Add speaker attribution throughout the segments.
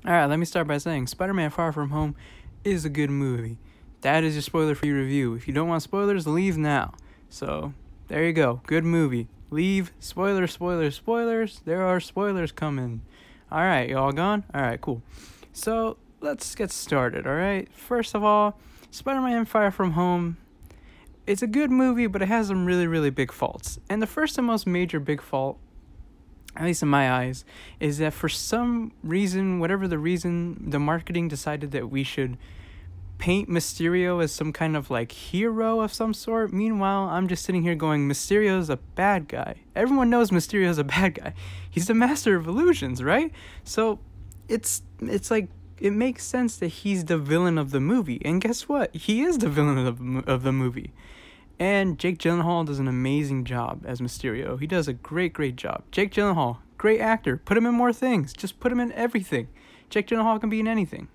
Speaker 1: Alright, let me start by saying Spider-Man Far From Home is a good movie. That is your spoiler-free review. If you don't want spoilers, leave now. So, there you go. Good movie. Leave. Spoilers, spoilers, spoilers. There are spoilers coming. Alright, you all gone? Alright, cool. So, let's get started, alright? First of all, Spider-Man Far From Home, it's a good movie, but it has some really, really big faults. And the first and most major big fault, at least in my eyes, is that for some reason, whatever the reason, the marketing decided that we should paint Mysterio as some kind of like hero of some sort. Meanwhile, I'm just sitting here going, Mysterio's a bad guy. Everyone knows Mysterio's a bad guy. He's the master of illusions, right? So it's like it makes sense that he's the villain of the movie. And guess what? He is the villain of the movie. And Jake Gyllenhaal does an amazing job as Mysterio. He does a great, great job. Jake Gyllenhaal, great actor. Put him in more things. Just put him in everything. Jake Gyllenhaal can be in anything.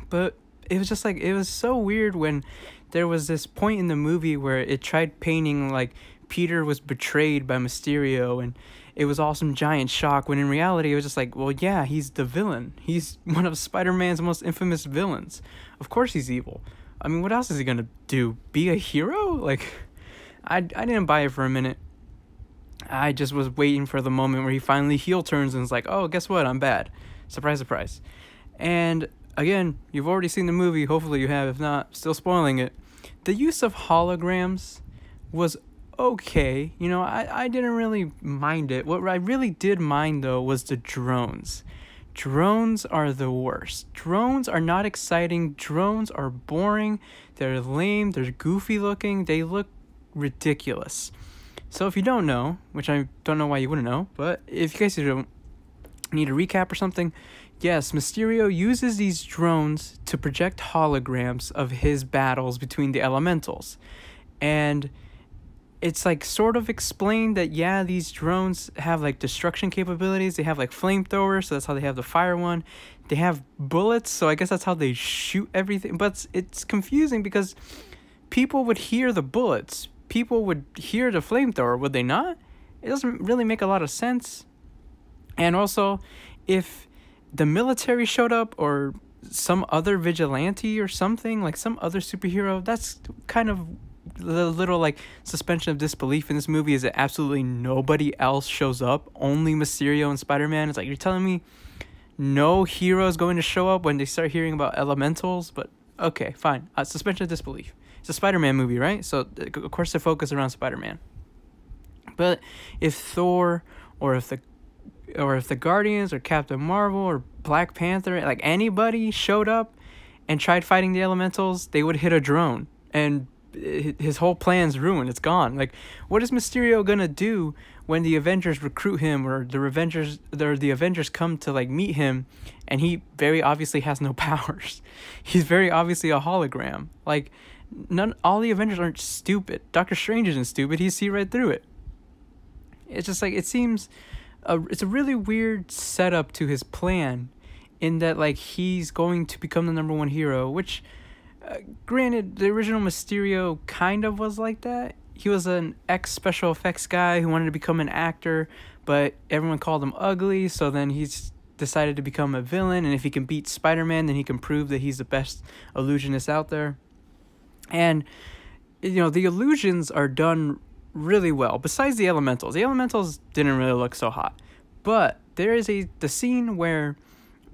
Speaker 1: But it was just like, it was so weird when there was this point in the movie where it tried painting like Peter was betrayed by Mysterio and it was all some giant shock, when in reality it was just like, well, yeah, he's the villain. He's one of Spider-Man's most infamous villains. Of course he's evil. I mean, what else is he gonna do? Be a hero? Like, I didn't buy it for a minute. I just was waiting for the moment where he finally heel turns and is like, oh, guess what? I'm bad. Surprise, surprise. And again, you've already seen the movie. Hopefully you have. If not, still spoiling it. The use of holograms was okay. You know, I didn't really mind it. What I really did mind, though, was the drones. Drones are the worst. Drones are not exciting. Drones are boring. They're lame. They're goofy looking. They look ridiculous. So if you don't know, which I don't know why you wouldn't know, but if you guys don't need a recap or something, yes, Mysterio uses these drones to project holograms of his battles between the elementals. And it's like sort of explained that, yeah, these drones have like destruction capabilities. They have like flamethrowers, so that's how they have the fire one. They have bullets, so I guess that's how they shoot everything. But it's confusing because people would hear the bullets. People would hear the flamethrower, would they not? It doesn't really make a lot of sense. And also, if the military showed up or some other vigilante or something, like some other superhero, that's kind of the little like suspension of disbelief in this movie, is that absolutely nobody else shows up, only Mysterio and Spider-Man. It's like, you're telling me no hero is going to show up when they start hearing about elementals? But okay, fine. Suspension of disbelief. It's a Spider-Man movie, right? So of course they focus around Spider-Man. But if Thor or if the Guardians or Captain Marvel or Black Panther, like anybody showed up and tried fighting the elementals, they would hit a drone and his whole plan's ruined. It's gone. Like, what is Mysterio gonna do when the Avengers recruit him, or the Avengers come to like meet him, and he very obviously has no powers? He's very obviously a hologram. Like, all the Avengers aren't stupid. Doctor Strange isn't stupid. He see right through it. It's just like, it seems it's a really weird setup to his plan, in that like he's going to become the #1 hero, which granted, the original Mysterio kind of was like that. He was an ex-special effects guy who wanted to become an actor, but everyone called him ugly, so then he's decided to become a villain, and if he can beat Spider-Man, then he can prove that he's the best illusionist out there. And, you know, the illusions are done really well, besides the elementals. The elementals didn't really look so hot. But there is the scene where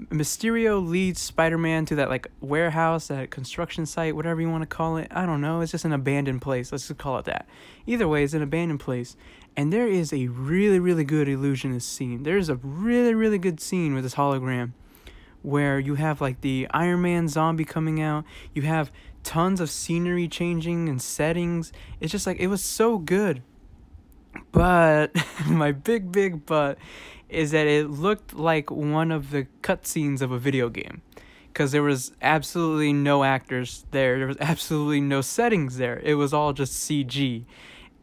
Speaker 1: Mysterio leads Spider-Man to that like warehouse, that construction site, whatever you want to call it. I don't know. It's just an abandoned place. Let's just call it that. Either way, it's an abandoned place. And there is a really, really good illusionist scene. There's a really, really good scene with this hologram where you have like the Iron Man zombie coming out. You have tons of scenery changing and settings. It's just like, it was so good. But my big but is that it looked like one of the cutscenes of a video game, because there was absolutely no actors there. There was absolutely no settings there. It was all just CG,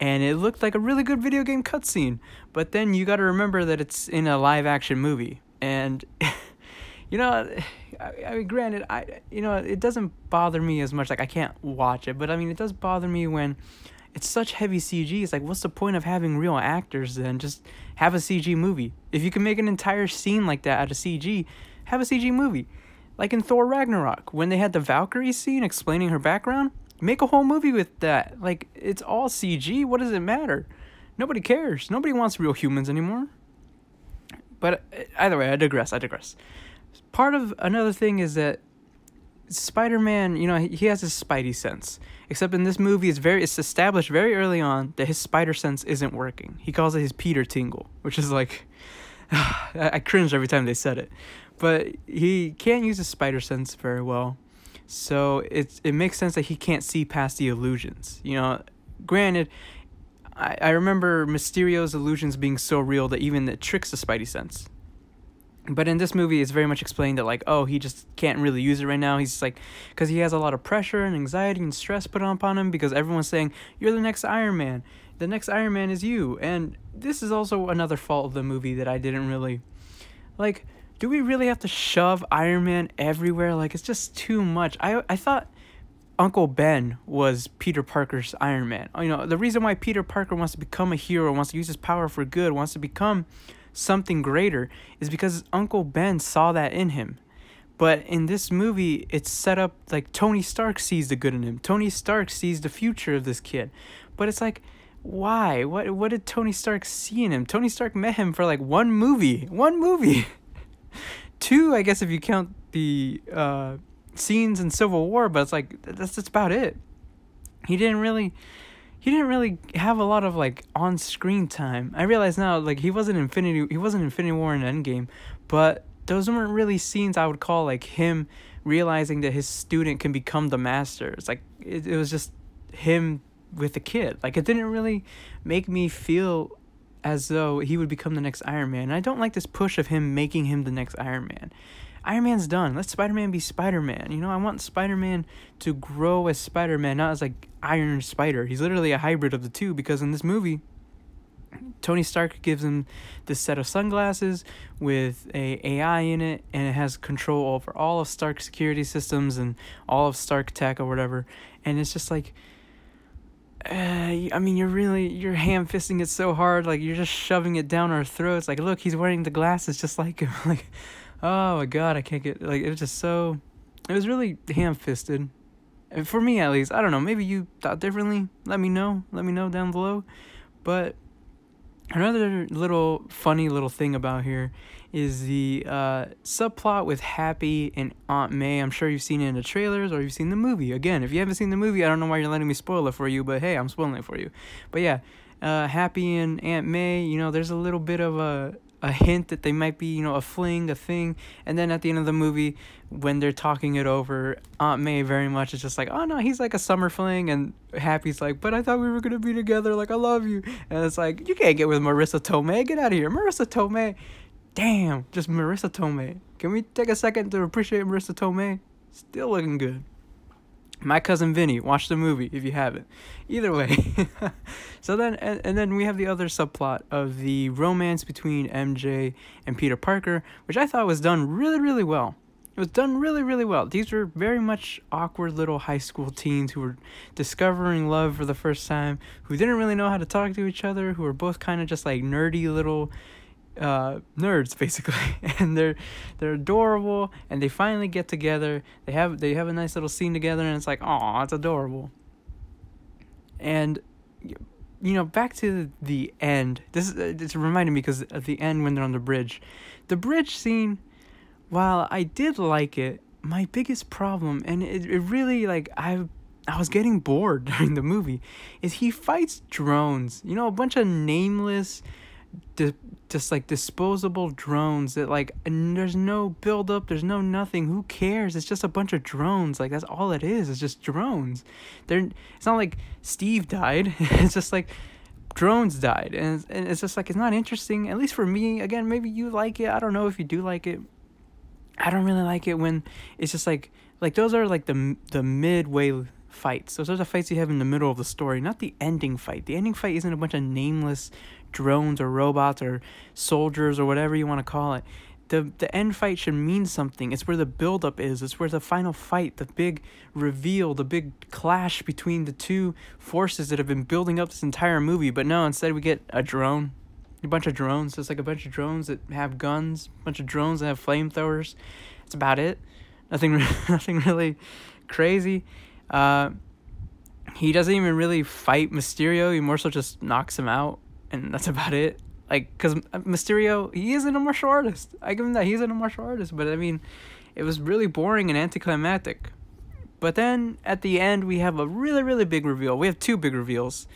Speaker 1: and it looked like a really good video game cutscene. But then you got to remember that it's in a live action movie, and you know, I mean, granted, it doesn't bother me as much. Like, I can't watch it, but I mean, it does bother me when it's such heavy CG. It's like, what's the point of having real actors then? Just have a CG movie. If you can make an entire scene like that out of CG, have a CG movie. Like in Thor Ragnarok, when they had the Valkyrie scene explaining her background, make a whole movie with that. Like, it's all CG. What does it matter? Nobody cares. Nobody wants real humans anymore. But either way, I digress. Part of another thing is that Spider-Man, you know, he has his spidey sense. Except in this movie, it's established very early on that his spider sense isn't working. He calls it his Peter tingle, which is like, I cringed every time they said it. But he can't use his spider sense very well. So it makes sense that he can't see past the illusions. You know, granted, I remember Mysterio's illusions being so real that even it tricks the spidey sense. But in this movie, it's very much explained that, like, oh, he just can't really use it right now. He's like, because he has a lot of pressure and anxiety and stress put upon him because everyone's saying, you're the next Iron Man. The next Iron Man is you. And this is also another fault of the movie that I didn't really, like, do we really have to shove Iron Man everywhere? Like, it's just too much. I thought Uncle Ben was Peter Parker's Iron Man. You know, the reason why Peter Parker wants to become a hero, wants to use his power for good, wants to become something greater is because Uncle Ben saw that in him. But in this movie, it's set up like Tony Stark sees the good in him. Tony Stark sees the future of this kid. But it's like, why? What did Tony Stark see in him? Tony Stark met him for like one movie. Two, I guess, if you count the scenes in Civil War, but it's like, that's just about it. He didn't really have a lot of like on-screen time. I realize now, like, he wasn't Infinity War in Endgame, but those weren't really scenes I would call like him realizing that his student can become the master. It's like it was just him with the kid. Like, it didn't really make me feel as though he would become the next Iron Man. And I don't like this push of him making him the next Iron Man. Iron Man's done. Let Spider-Man be Spider-Man. You know, I want Spider-Man to grow as Spider-Man, not as like Iron Spider. He's literally a hybrid of the two because in this movie, Tony Stark gives him this set of sunglasses with a AI in it, and it has control over all of Stark's security systems and all of Stark tech or whatever. And it's just like, I mean, you're ham-fisting it so hard, like you're just shoving it down our throats. Like, look, he's wearing the glasses just like him. Like, oh my god, I can't get, like, it was really ham-fisted. For me, at least. I don't know, maybe you thought differently. Let me know down below. But another funny little thing about here is the subplot with Happy and Aunt May. I'm sure you've seen it in the trailers or you've seen the movie. Again, if you haven't seen the movie, I don't know why you're letting me spoil it for you, but hey, I'm spoiling it for you. But yeah, Happy and Aunt May, you know, there's a little bit of a hint that they might be, you know, a fling, a thing. And then at the end of the movie, when they're talking it over, Aunt May very much is just like, oh no, he's like a summer fling. And Happy's like, but I thought we were going to be together. Like, I love you. And it's like, you can't get with Marissa Tomei. Get out of here. Marissa Tomei. Damn, just Marissa Tomei. Can we take a second to appreciate Marissa Tomei? Still looking good. My Cousin Vinny, watch the movie if you haven't. Either way. So then, and then we have the other subplot of the romance between MJ and Peter Parker, which I thought was done really, really well. It was done really, really well. These were very much awkward little high school teens who were discovering love for the first time, who didn't really know how to talk to each other, who were both kind of just like nerdy little nerds basically, and they're adorable, and they finally get together. They have a nice little scene together, and it's like, oh, it's adorable. And you know, back to the end. It's reminding me because at the end when they're on the bridge scene, while I did like it, my biggest problem, and it really, like, I was getting bored during the movie, is he fights drones. You know, a bunch of nameless, just like disposable drones that, like, and there's no build up, there's no nothing. Who cares? It's just a bunch of drones. Like, that's all it is. It's just drones. It's not like Steve died. It's just like drones died, and it's just like, it's not interesting. At least for me. Again, maybe you like it. I don't know if you do like it. I don't really like it when it's just like those are like the midway fights. Those are the fights you have in the middle of the story, not the ending fight. The ending fight isn't a bunch of nameless drones or robots or soldiers or whatever you want to call it. The end fight should mean something. It's where the build-up is. It's where the final fight, the big reveal, the big clash between the two forces that have been building up this entire movie. But no, instead we get a drone. a bunch of drones. There's like a bunch of drones that have guns, a bunch of drones that have flamethrowers. That's about it. Nothing, nothing really crazy. He doesn't even really fight Mysterio. He more so just knocks him out, and that's about it. Like, because Mysterio, he isn't a martial artist. I give him that. He isn't a martial artist. But, I mean, it was really boring and anticlimactic. But then, at the end, we have a really, really big reveal. We have two big reveals.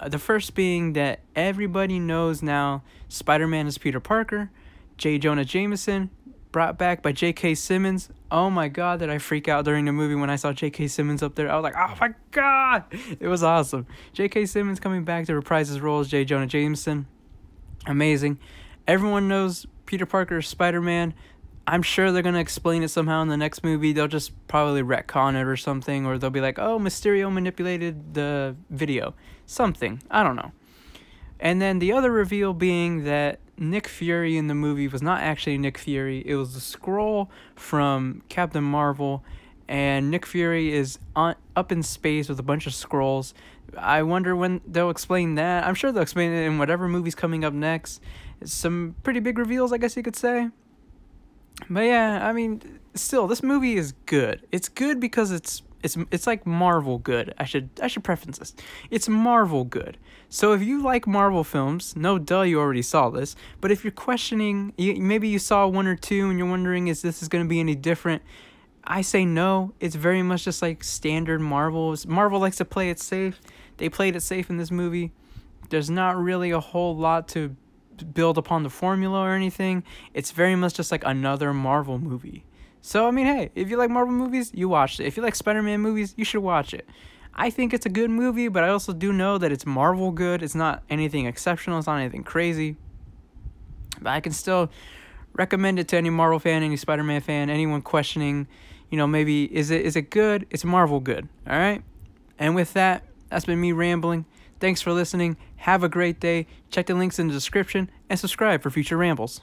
Speaker 1: The first being that everybody knows now Spider-Man is Peter Parker. J. Jonah Jameson, brought back by J.K. Simmons. Oh, my God, did I freak out during the movie when I saw J.K. Simmons up there. I was like, oh, my God. It was awesome. J.K. Simmons coming back to reprise his role as J. Jonah Jameson. Amazing. Everyone knows Peter Parker is Spider-Man. I'm sure they're going to explain it somehow in the next movie. They'll just probably retcon it or something. Or they'll be like, oh, Mysterio manipulated the video. Something. I don't know. And then the other reveal being that Nick Fury in the movie was not actually Nick Fury. It was the Skrull from Captain Marvel. And Nick Fury is up in space with a bunch of Skrulls. I wonder when they'll explain that. I'm sure they'll explain it in whatever movie's coming up next. Some pretty big reveals, I guess you could say. But yeah, I mean, still, this movie is good. It's good because it's like Marvel good. I should preface this. It's Marvel good. So if you like Marvel films, no duh, you already saw this. But if you're questioning, maybe you saw one or two and you're wondering, is this going to be any different? I say no. It's very much just like standard Marvel. Marvel likes to play it safe. They played it safe in this movie. There's not really a whole lot to build upon the formula or anything. It's very much just like another Marvel movie. So, I mean, hey, if you like Marvel movies, you watch it. If you like Spider-Man movies, you should watch it. I think it's a good movie, but I also do know that it's Marvel good. It's not anything exceptional. It's not anything crazy. But I can still recommend it to any Marvel fan, any Spider-Man fan, anyone questioning, maybe, is it good? It's Marvel good, all right? And with that, that's been me rambling. Thanks for listening. Have a great day. Check the links in the description and subscribe for future rambles.